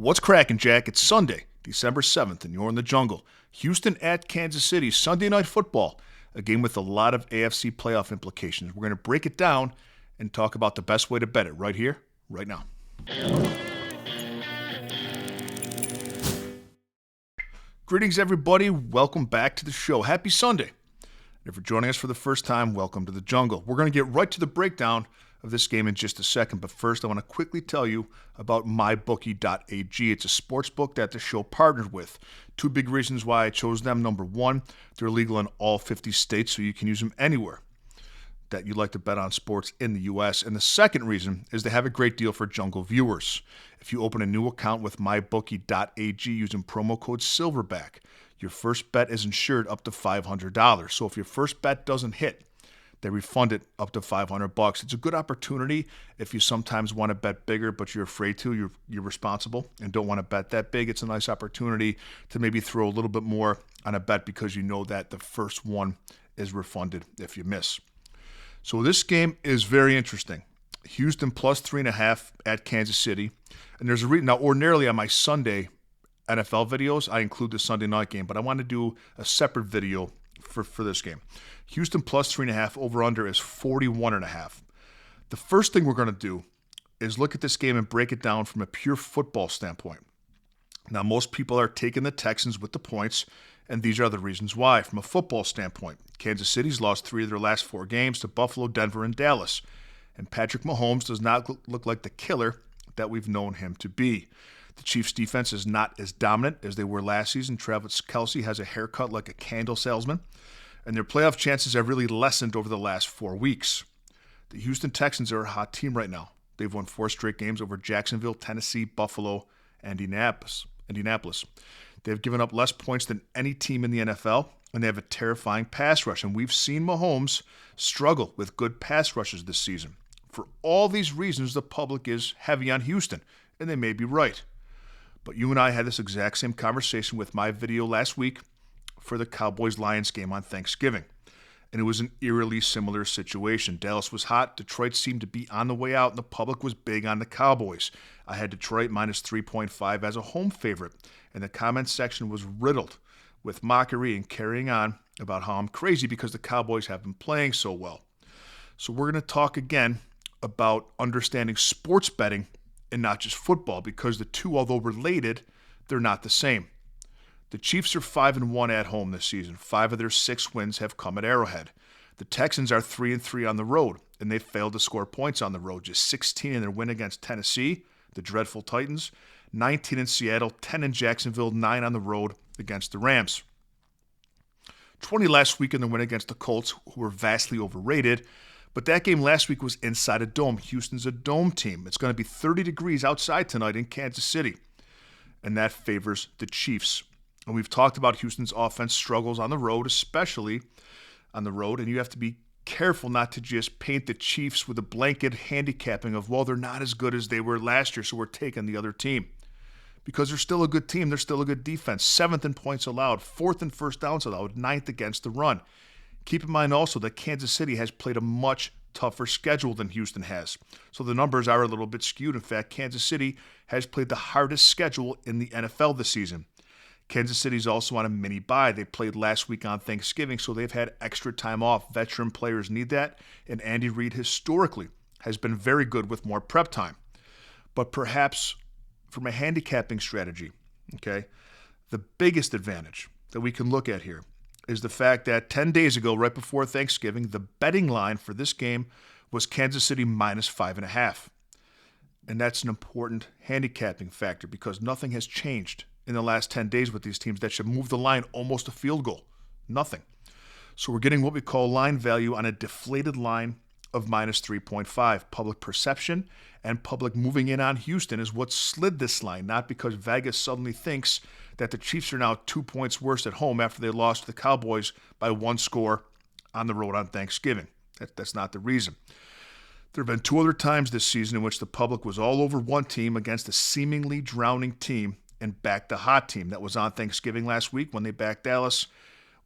What's cracking, Jack? It's Sunday, December 7th, and you're in the jungle. Houston at Kansas City, Sunday Night Football, a game with a lot of AFC playoff implications. We're going to break it down and talk about the best way to bet it right here, right now. Greetings, everybody. Welcome back to the show. Happy Sunday. And if you're joining us for the first time, welcome to the jungle. We're going to get right to the breakdown of this game in just a second, but first I want to quickly tell you about mybookie.ag. It's a sports book that the show partnered with. Two big reasons why I chose them. Number one, they're legal in all 50 states, so you can use them anywhere that you'd like to bet on sports in the U.S. And the second reason is they have a great deal for jungle viewers. If you open a new account with mybookie.ag using promo code SILVERBACK, your first bet is insured up to $500. So if your first bet doesn't hit, they refund it up to $500. It's a good opportunity if you sometimes want to bet bigger, but you're afraid to. You're responsible and don't want to bet that big. It's a nice opportunity to maybe throw a little bit more on a bet because you know that the first one is refunded if you miss. So this game is very interesting. Houston plus 3.5 at Kansas City. And there's a reason. Now, ordinarily on my Sunday NFL videos, I include the Sunday night game, but I want to do a separate video for this game. Houston plus 3.5, over-under is 41.5. The first thing we're going to do is look at this game and break it down from a pure football standpoint. Now, most people are taking the Texans with the points, and these are the reasons why. From a football standpoint, Kansas City's lost 3 of their last 4 games to Buffalo, Denver, and Dallas. And Patrick Mahomes does not look like the killer that we've known him to be. The Chiefs' defense is not as dominant as they were last season. Travis Kelce has a haircut like a candle salesman, and their playoff chances have really lessened over the last 4 weeks. The Houston Texans are a hot team right now. They've won 4 straight games over Jacksonville, Tennessee, Buffalo, and Indianapolis. They've given up less points than any team in the NFL, and they have a terrifying pass rush. And we've seen Mahomes struggle with good pass rushes this season. For all these reasons, the public is heavy on Houston, and they may be right. But you and I had this exact same conversation with my video last week for the Cowboys-Lions game on Thanksgiving. And it was an eerily similar situation. Dallas was hot. Detroit seemed to be on the way out, and the public was big on the Cowboys. I had Detroit minus 3.5 as a home favorite, and the comment section was riddled with mockery and carrying on about how I'm crazy because the Cowboys have been playing so well. So we're going to talk again about understanding sports betting and not just football, because the two, although related, they're not the same. The Chiefs are 5-1 at home this season. 5 of their 6 wins have come at Arrowhead. The Texans are 3-3 on the road, and they failed to score points on the road. Just 16 in their win against Tennessee, the dreadful Titans, 19 in Seattle, 10 in Jacksonville, 9 on the road against the Rams. 20 last week in the win against the Colts, who were vastly overrated. But that game last week was inside a dome. Houston's a dome team. It's going to be 30 degrees outside tonight in Kansas City, and that favors the Chiefs. And we've talked about Houston's offense struggles on the road, especially on the road, and you have to be careful not to just paint the Chiefs with a blanket handicapping of, well, they're not as good as they were last year, so we're taking the other team. Because they're still a good team. They're still a good defense. 7th in points allowed, 4th in first downs allowed, 9th against the run. Keep in mind also that Kansas City has played a much tougher schedule than Houston has. So the numbers are a little bit skewed. In fact, Kansas City has played the hardest schedule in the NFL this season. Kansas City's also on a mini bye. They played last week on Thanksgiving, so they've had extra time off. Veteran players need that, and Andy Reid historically has been very good with more prep time. But perhaps from a handicapping strategy, okay, the biggest advantage that we can look at here is the fact that 10 days ago, right before Thanksgiving, the betting line for this game was Kansas City minus 5.5. And that's an important handicapping factor because nothing has changed in the last 10 days with these teams that should move the line almost a field goal. Nothing. So we're getting what we call line value on a deflated line of minus 3.5. Public perception and public moving in on Houston is what slid this line, not because Vegas suddenly thinks that the Chiefs are now 2 points worse at home after they lost to the Cowboys by 1 score on the road on Thanksgiving. That's not the reason. There have been 2 other times this season in which the public was all over one team against a seemingly drowning team and backed the hot team. That was on Thanksgiving last week when they backed Dallas.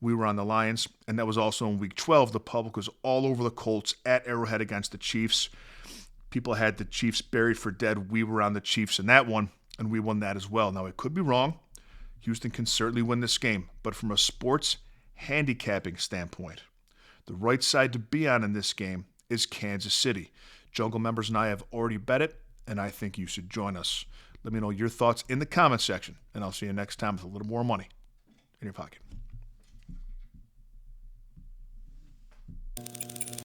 We were on the Lions, and that was also in Week 12. The public was all over the Colts at Arrowhead against the Chiefs. People had the Chiefs buried for dead. We were on the Chiefs in that one. and we won that as well. Now, I could be wrong. Houston can certainly win this game, but from a sports handicapping standpoint, the right side to be on in this game is Kansas City. Jungle members and I have already bet it, and I think you should join us. Let me know your thoughts in the comment section, and I'll see you next time with a little more money in your pocket.